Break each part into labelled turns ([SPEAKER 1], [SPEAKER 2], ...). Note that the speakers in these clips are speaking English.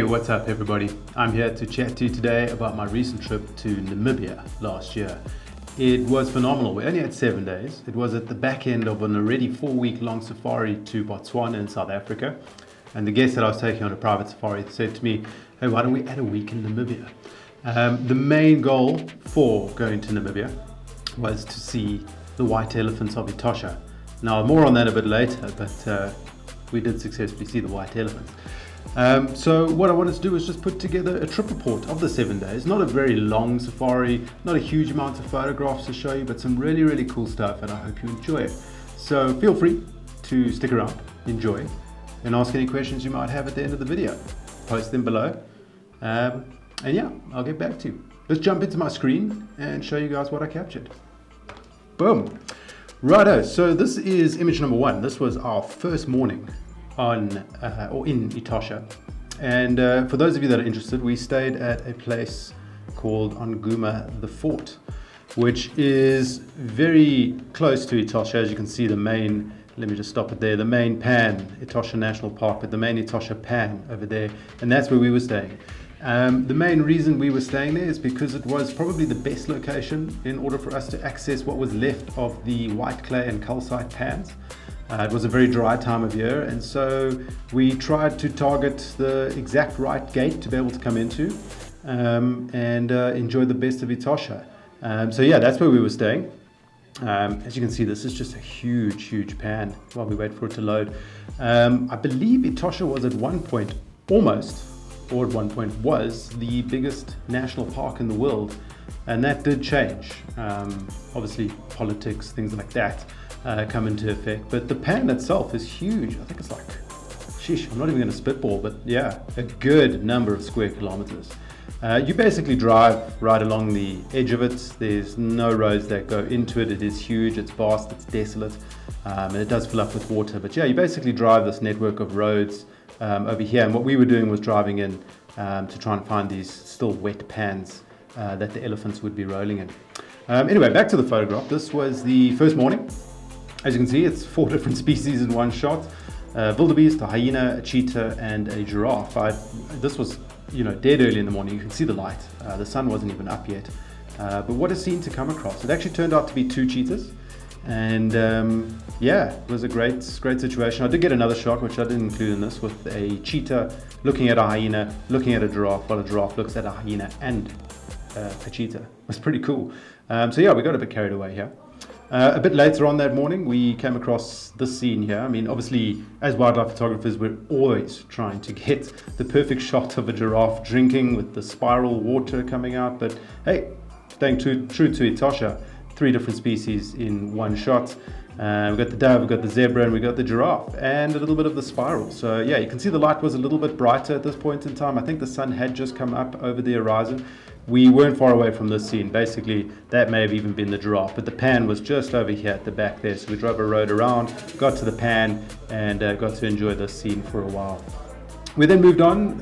[SPEAKER 1] Hey, what's up everybody? I'm here to chat to you today about my recent trip to Namibia last year. It was phenomenal. We only had 7 days. It was at the back end of an already 4-week long safari to Botswana in South Africa. And the guest that I was taking on a private safari said to me, hey, why don't we add a week in Namibia? The main goal for going to Namibia was to see the white elephants of Etosha. Now, more on that a bit later, but we did successfully see the white elephants. So what I wanted to do was just put together a trip report of the 7 days. Not a very long safari, not a huge amount of photographs to show you, but some really, really cool stuff, and I hope you enjoy it. So feel free to stick around, enjoy, and ask any questions you might have at the end of the video. Post them below, and yeah, I'll get back to you. Let's jump into my screen and show you guys what I captured. Boom. Righto, so this is image number 1. This was our first morning in Etosha, and for those of you that are interested, we stayed at a place called Nguma the Fort, which is very close to Etosha. As you can see, the main, let me just stop it there, the main pan, Etosha National Park, but the main Etosha pan over there, and that's where we were staying. The main reason we were staying there is because it was probably the best location in order for us to access what was left of the white clay and calcite pans. It was a very dry time of year, and so we tried to target the exact right gate to be able to come into and enjoy the best of Etosha. So yeah, that's where we were staying. As you can see, this is just a huge pan while we wait for it to load. I believe Etosha was at one point was the biggest national park in the world, and that did change. Obviously politics, things like that come into effect, but the pan itself is huge. I think it's like, sheesh, I'm not even going to spitball, but yeah, a good number of square kilometers. You basically drive right along the edge of it. There's no roads that go into it. It is huge, it's vast, it's desolate, and it does fill up with water, but yeah, you basically drive this network of roads over here, and what we were doing was driving in to try and find these still wet pans that the elephants would be rolling in. Anyway, back to the photograph. This was the first morning. As you can see, it's 4 different species in one shot. Wildebeest, a hyena, a cheetah, and a giraffe. This was, dead early in the morning. You can see the light. The sun wasn't even up yet. But what a scene to come across. It actually turned out to be 2 cheetahs. And yeah, it was a great situation. I did get another shot, which I didn't include in this, with a cheetah looking at a hyena, looking at a giraffe, while a giraffe looks at a hyena and a cheetah. It was pretty cool. So yeah, we got a bit carried away here. A bit later on that morning, we came across this scene here. I mean, obviously, as wildlife photographers, we're always trying to get the perfect shot of a giraffe drinking with the spiral water coming out. But hey, staying true to Etosha, 3 different species in one shot. We've got the dove, we've got the zebra, and we've got the giraffe, and a little bit of the spiral. So yeah, you can see the light was a little bit brighter at this point in time. I think the sun had just come up over the horizon. We weren't far away from this scene. Basically, that may have even been the giraffe, but the pan was just over here at the back there. So we drove a road around, got to the pan, and got to enjoy this scene for a while. We then moved on,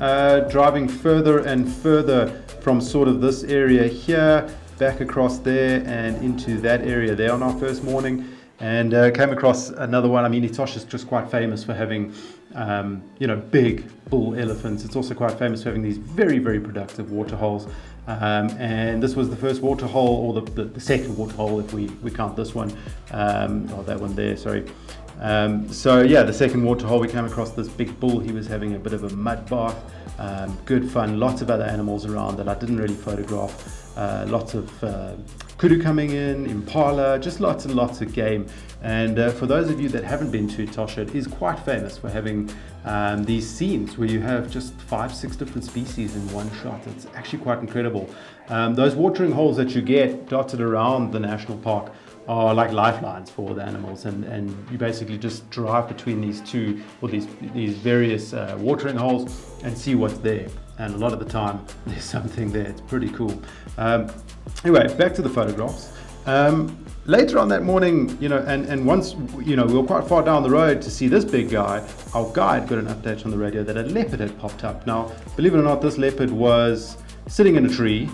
[SPEAKER 1] driving further and further from sort of this area here, back across there and into that area there on our first morning, and came across another one. I mean, Etosha is just quite famous for having big bull elephants. It's also quite famous for having these very, very productive water holes. And this was the first water hole, or the second water hole if we count this one, or that one there, sorry. So yeah, the second water hole, we came across this big bull. He was having a bit of a mud bath. Good fun, lots of other animals around that I didn't really photograph. Lots of kudu coming in, impala, just lots and lots of game. And for those of you that haven't been to Etosha, it is quite famous for having these scenes where you have just 5-6 different species in one shot. It's actually quite incredible. Those watering holes that you get dotted around the national park are like lifelines for the animals, and you basically just drive between these two, or these various watering holes, and see what's there. And a lot of the time there's something there. It's pretty cool. Anyway, back to the photographs. Later on that morning, and once, we were quite far down the road to see this big guy, our guide got an update on the radio that a leopard had popped up. Now, believe it or not, this leopard was sitting in a tree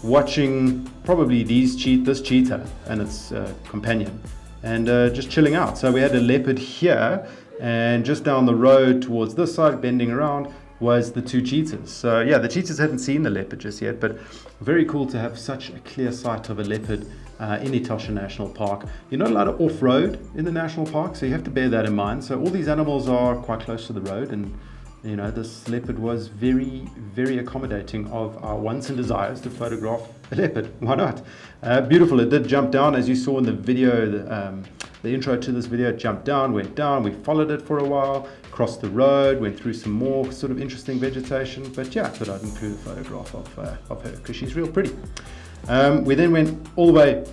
[SPEAKER 1] watching probably this cheetah and its companion, and just chilling out. So we had a leopard here, and just down the road towards this side, bending around, was the two cheetahs. So yeah, the cheetahs hadn't seen the leopard just yet, but very cool to have such a clear sight of a leopard in Etosha National Park. You're not allowed to off-road in the national park, so you have to bear that in mind. So all these animals are quite close to the road, and you know, this leopard was very, very accommodating of our wants and desires to photograph a leopard. Why not? Beautiful. It did jump down, as you saw in the video, the intro to this video. It jumped down, went down. We followed it for a while, crossed the road, went through some more sort of interesting vegetation. But yeah, I thought I'd include a photograph of her because she's real pretty. We then went all the way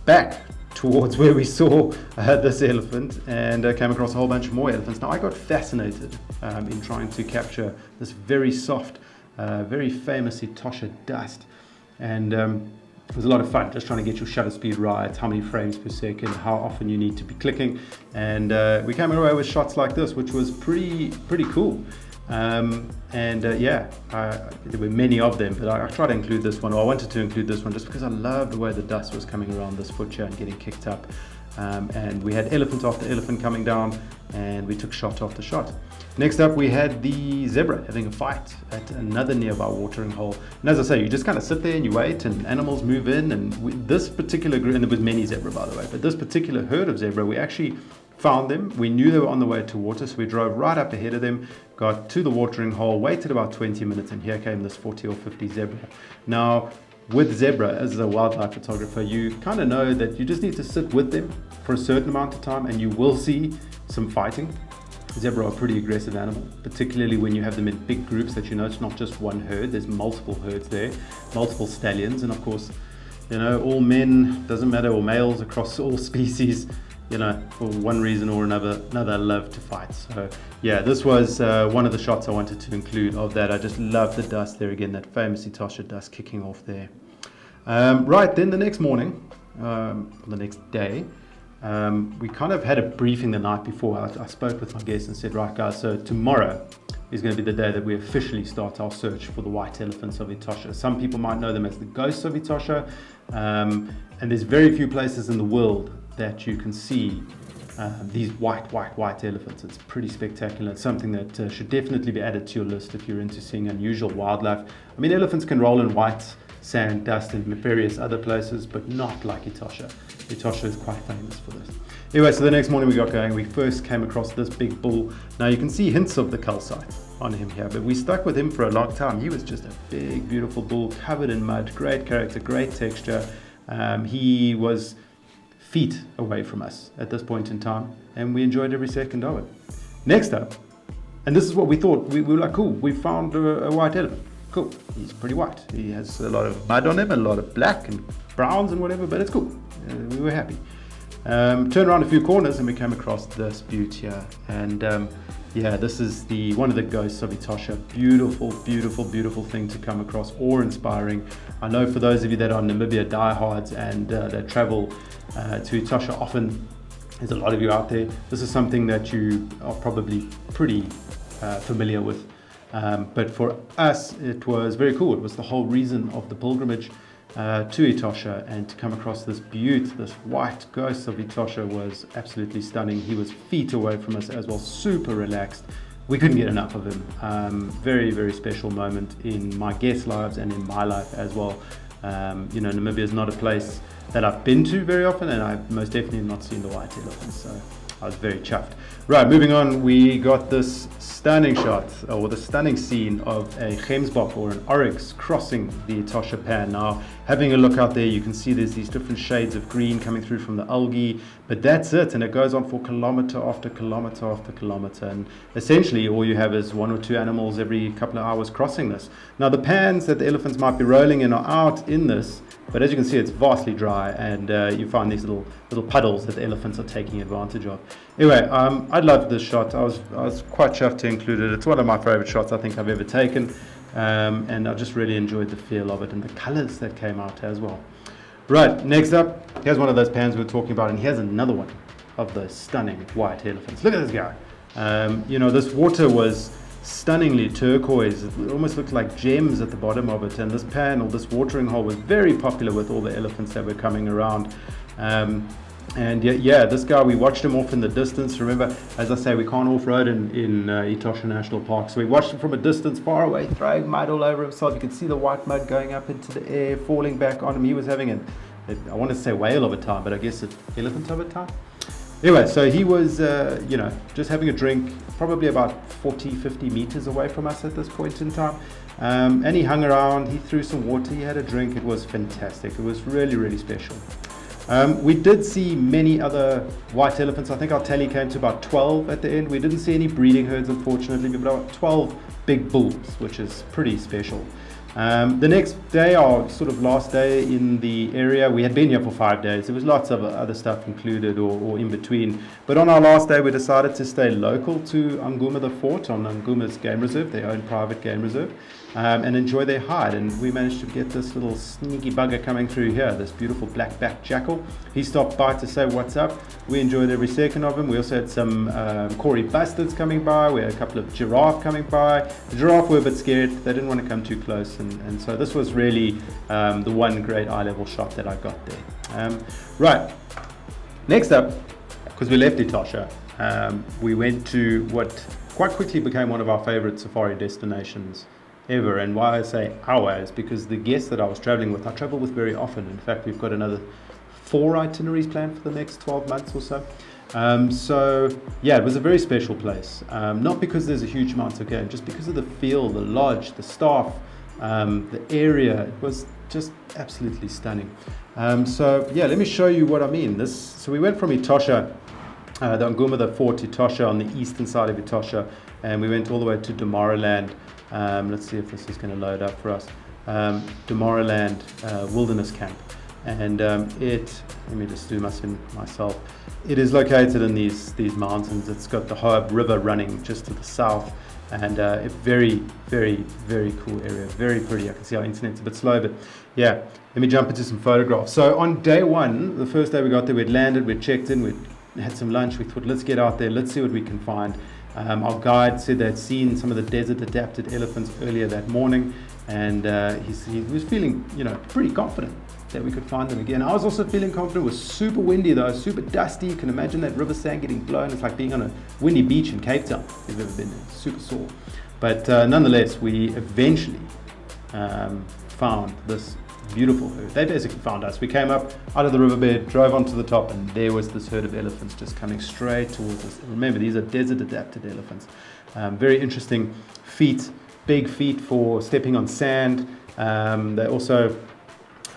[SPEAKER 1] back towards where we saw this elephant, and came across a whole bunch of more elephants. Now I got fascinated in trying to capture this very soft, very famous Etosha dust, and it was a lot of fun just trying to get your shutter speed right, how many frames per second, how often you need to be clicking, and we came away with shots like this, which was pretty cool. Yeah, there were many of them, but I tried to include this one, or I wanted to include this one just because I love the way the dust was coming around this foot here and getting kicked up. And we had elephant after elephant coming down, and we took shot after shot. Next up, we had the zebra having a fight at another nearby watering hole. And as I say, you just kind of sit there and you wait, and animals move in. And this particular group, and there was many zebra by the way, but this particular herd of zebra, we actually found them. We knew they were on the way to water, so we drove right up ahead of them, got to the watering hole, waited about 20 minutes, and here came this 40 or 50 zebra. Now, with zebra, as a wildlife photographer, you kind of know that you just need to sit with them for a certain amount of time, and you will see some fighting. Zebra are a pretty aggressive animal, particularly when you have them in big groups that you know it's not just one herd, there's multiple herds there, multiple stallions, and of course, you know, all men, doesn't matter, or males across all species, you know, for one reason or another love to fight. So yeah, this was one of the shots I wanted to include of that. I just love the dust there again, that famous Etosha dust kicking off there. Right, then the next morning, the next day, we kind of had a briefing the night before. I spoke with my guests and said, right guys, so tomorrow is going to be the day that we officially start our search for the white elephants of Etosha. Some people might know them as the ghosts of Etosha, and there's very few places in the world that you can see these white elephants. It's pretty spectacular. It's something that should definitely be added to your list if you're into seeing unusual wildlife. I mean, elephants can roll in white sand, dust, and various other places, but not like Etosha. Etosha is quite famous for this. Anyway, so the next morning we got going. We first came across this big bull. Now you can see hints of the calcite on him here, but we stuck with him for a long time. He was just a big, beautiful bull, covered in mud, great character, great texture. He was feet away from us at this point in time, and we enjoyed every second of it. Next up, and this is what we thought, we were like, cool, we found a white elephant. Cool, he's pretty white. He has a lot of mud on him, a lot of black and browns and whatever, but it's cool. We were happy. Turned around a few corners and we came across this beaut here, and yeah, this is one of the ghosts of Etosha. Beautiful, beautiful, beautiful thing to come across, awe-inspiring. I know for those of you that are Namibia diehards and that travel to Etosha often, there's a lot of you out there, this is something that you are probably pretty familiar with. But for us, it was very cool. It was the whole reason of the pilgrimage to Etosha, and to come across this beaut, this white ghost of Etosha, was absolutely stunning. He was feet away from us as well, super relaxed. We couldn't get enough of him. Very, very special moment in my guests' lives and in my life as well. You know, Namibia is not a place that I've been to very often, and I've most definitely not seen the white elephants, so I was very chuffed. Right, moving on, we got this stunning shot, or the stunning scene of a gemsbok or an oryx crossing the Etosha Pan. Now, having a look out there, you can see there's these different shades of green coming through from the algae, but that's it, and it goes on for kilometer after kilometer after kilometer, and essentially all you have is one or two animals every couple of hours crossing this. Now, the pans that the elephants might be rolling in are out in this, but as you can see, it's vastly dry, and you find these little puddles that the elephants are taking advantage of. Anyway, I loved this shot. I was quite chuffed to include it. It's one of my favorite shots I think I've ever taken, and I just really enjoyed the feel of it and the colors that came out as well. Right, next up, here's one of those pans we were talking about, and here's another one of the stunning white elephants. Look at this guy. You know, this water was stunningly turquoise. It almost looked like gems at the bottom of it, and this pan, or this watering hole, was very popular with all the elephants that were coming around. And yeah, this guy, we watched him off in the distance. Remember, as I say, we can't off-road in Etosha National Park. So we watched him from a distance, far away, throwing mud all over himself. You could see the white mud going up into the air, falling back on him. He was having I want to say whale of a time, but I guess it's elephant of a time. Anyway, so he was, just having a drink, probably about 40, 50 meters away from us at this point in time. And he hung around, he threw some water, he had a drink. It was fantastic. It was really, really special. We did see many other white elephants. I think our tally came to about 12 at the end. We didn't see any breeding herds, unfortunately, but about 12 big bulls, which is pretty special. The next day, our sort of last day in the area, we had been here for 5 days. There was lots of other stuff included or in between. But on our last day, we decided to stay local to Anguma, the fort, on Anguma's game reserve, their own private game reserve, and enjoy their hide. And we managed to get this little sneaky bugger coming through here, this beautiful black-backed jackal. He stopped by to say what's up. We enjoyed every second of him. We also had some Corey bustards coming by. We had a couple of giraffe coming by. The giraffe were a bit scared. They didn't want to come too close. And so this was really the one great eye-level shot that I got there. Right, next up, because we left Etosha, we went to what quite quickly became one of our favorite safari destinations ever. And why I say our is because the guests that I was traveling with, I travel with very often. In fact, we've got another 4 itineraries planned for the next 12 months or so. So yeah, it was a very special place. Not because there's a huge amount of game, just because of the feel, the lodge, the staff, the area. It was just absolutely stunning. So yeah, let me show you what I mean. So we went from Etosha, the Anguma, the fort, Etosha on the eastern side of Etosha, and we went all the way to Damaraland. Let's see if this is going to load up for us. Tomorrowland Wilderness Camp. And let me just zoom us in myself. It is located in these mountains. It's got the Hoab River running just to the south, and a very, very, very cool area. Very pretty. I can see our internet's a bit slow, but yeah, let me jump into some photographs. So on day one, the first day we got there, we'd landed, we'd checked in, we'd had some lunch. We thought, let's get out there, let's see what we can find. Our guide said they'd seen some of the desert adapted elephants earlier that morning, and he was feeling, pretty confident that we could find them again. I was also feeling confident. It was super windy though, super dusty. You can imagine that river sand getting blown. It's like being on a windy beach in Cape Town, if you've ever been there. Super sore. But nonetheless, we eventually found this beautiful herd. They basically found us. We came up out of the riverbed, drove onto the top, and there was this herd of elephants just coming straight towards us. Remember, these are desert adapted elephants. Very interesting feet, big feet for stepping on sand. They also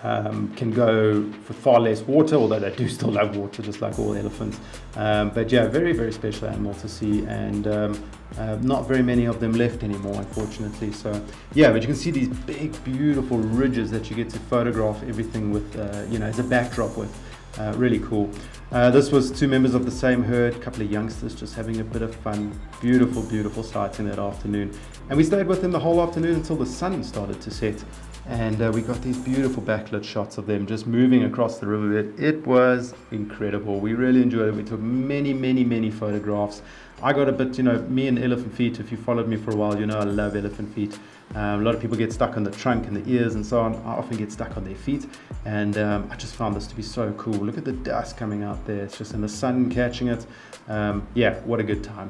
[SPEAKER 1] can go for far less water, although they do still love water, just like all elephants. But yeah, very, very special animal to see, and not very many of them left anymore, unfortunately. So yeah, but you can see these big, beautiful ridges that you get to photograph everything with, as a backdrop with. Really cool. This was 2 members of the same herd, a couple of youngsters just having a bit of fun. Beautiful, beautiful sighting that afternoon. And we stayed with them the whole afternoon until the sun started to set. And we got these beautiful backlit shots of them just moving across the riverbed. It was incredible. We really enjoyed it. We took many, many, many photographs. I got a bit, me and elephant feet. If you followed me for a while, I love elephant feet. A lot of people get stuck on the trunk and the ears and so on. I often get stuck on their feet. And I just found this to be so cool. Look at the dust coming out there. It's just in the sun catching it. Yeah, what a good time.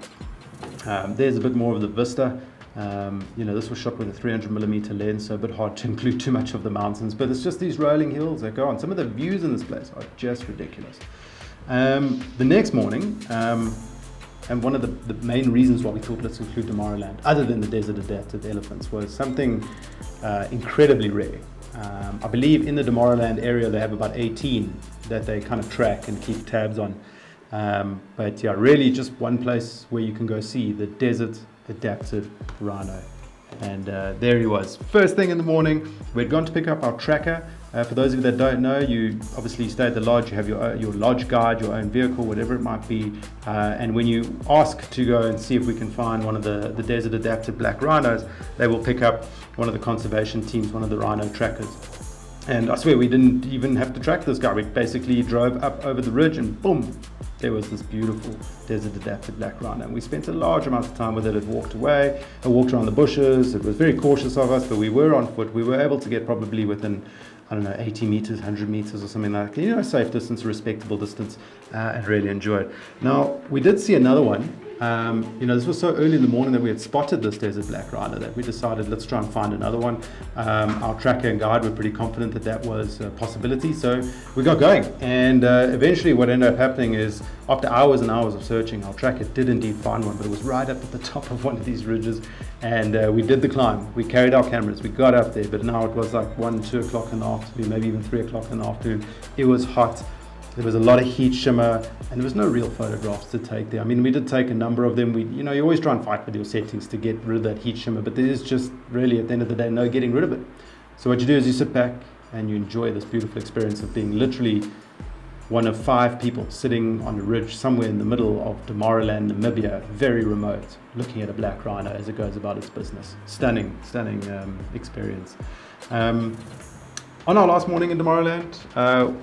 [SPEAKER 1] There's a bit more of the vista. This was shot with a 300mm lens, so a bit hard to include too much of the mountains, but it's just these rolling hills that go on. Some of the views in this place are just ridiculous. The next morning, and one of the main reasons why we thought let's include Tomorrowland, other than the desert adapted elephants, was something incredibly rare. I believe in the Tomorrowland area they have about 18 that they kind of track and keep tabs on. But yeah, really just one place where you can go see the desert adapted rhino. And there he was. First thing in the morning, we'd gone to pick up our tracker. For those of you that don't know, you obviously stay at the lodge, you have your lodge guide, your own vehicle, whatever it might be. And when you ask to go and see if we can find one of the desert adapted black rhinos, they will pick up one of the conservation teams, one of the rhino trackers. And I swear we didn't even have to track this guy. We basically drove up over the ridge and boom, there was this beautiful desert adapted black rhino. And we spent a large amount of time with it. It walked away, it walked around the bushes. It was very cautious of us, but we were on foot. We were able to get probably within I don't know, 80 meters, 100 meters or something like that. You know, safe distance, respectable distance, and really enjoy it. Now, we did see another one. You know, this was so early in the morning that we had spotted this desert black rhino that we decided let's try and find another one. Our tracker and guide were pretty confident that that was a possibility, so we got going. And eventually what ended up happening is, after hours and hours of searching, our tracker did indeed find one, but it was right up at the top of one of these ridges. And we did the climb. We carried our cameras, we got up there, but now it was like 1, 2 o'clock in the afternoon, maybe even 3 o'clock in the afternoon. It was hot. There was a lot of heat shimmer, and there was no real photographs to take there. I mean, we did take a number of them. You know, you always try and fight with your settings to get rid of that heat shimmer, but there is just really, at the end of the day, no getting rid of it. So what you do is you sit back and you enjoy this beautiful experience of being literally one of 5 people sitting on a ridge somewhere in the middle of Damaraland, Namibia, very remote, looking at a black rhino as it goes about its business. Stunning, stunning experience. On our last morning in Tomorrowland,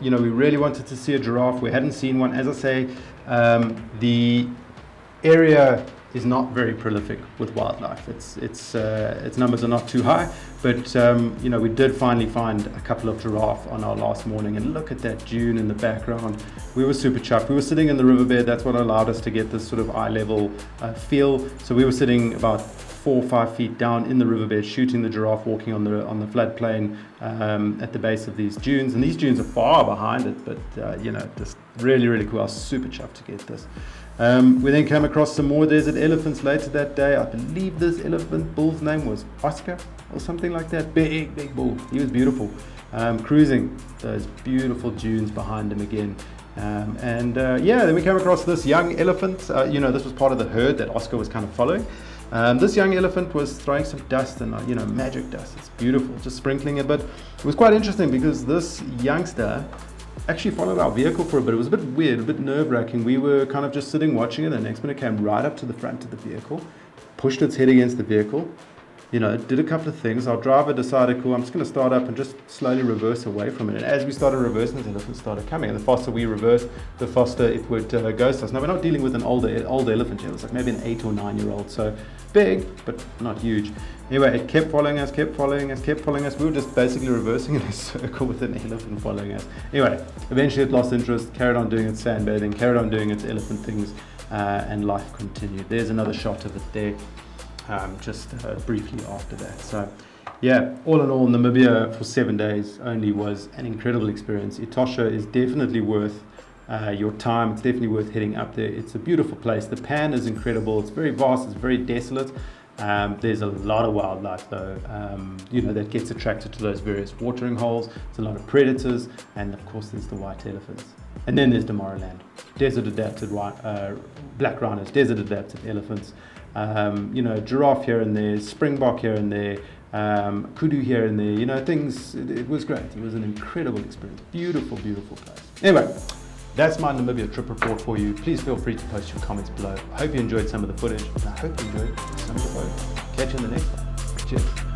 [SPEAKER 1] you know, we really wanted to see a giraffe. We hadn't seen one. As I say, the area is not very prolific with wildlife. Its numbers are not too high, but you know, we did finally find a couple of giraffe on our last morning, and look at that dune in the background. We were super chuffed. We were sitting in the riverbed. That's what allowed us to get this sort of eye level feel. So we were sitting about 4 or 5 feet down in the riverbed, shooting the giraffe walking on the floodplain at the base of these dunes. And these dunes are far behind it, but you know, just really, really cool. I was super chuffed to get this. We then came across some more desert elephants later that day. I believe this elephant bull's name was Oscar or something like that. Big, big bull. He was beautiful. Cruising those beautiful dunes behind him again. Yeah, then we came across this young elephant. You know, this was part of the herd that Oscar was kind of following. This young elephant was throwing some dust, and you know, magic dust. It's beautiful, just sprinkling it. But it was quite interesting because this youngster actually followed our vehicle for a bit. It was a bit weird, a bit nerve-wracking. We were kind of just sitting watching it, and the next minute came right up to the front of the vehicle, pushed its head against the vehicle, you know, did a couple of things. Our driver decided, cool, I'm just going to start up and just slowly reverse away from it. And as we started reversing, the elephant started coming. And the faster we reversed, the faster it would ghost us. Now, we're not dealing with an older elephant here. It was like maybe an 8 or 9 year old. So big, but not huge. Anyway, it kept following us, kept following us, kept following us. We were just basically reversing in a circle with an elephant following us. Anyway, eventually it lost interest, carried on doing its sandbathing, carried on doing its elephant things, and life continued. There's another shot of it there. Just briefly after that. So yeah, all in all, Namibia for 7 days only was an incredible experience. Etosha is definitely worth your time. It's definitely worth heading up there. It's a beautiful place. The pan is incredible. It's very vast. It's very desolate. There's a lot of wildlife though, you know, that gets attracted to those various watering holes. There's a lot of predators, and of course there's the white elephants. And then there's Damaraland, desert adapted black rhinos, desert adapted elephants. You know, giraffe here and there, springbok here and there, kudu here and there, you know, things. It was great. It was an incredible experience. Beautiful, beautiful place. Anyway, that's my Namibia trip report for you. Please feel free to post your comments below. I hope you enjoyed some of the footage, and I hope you enjoyed some of the photos. Catch you in the next one. Cheers.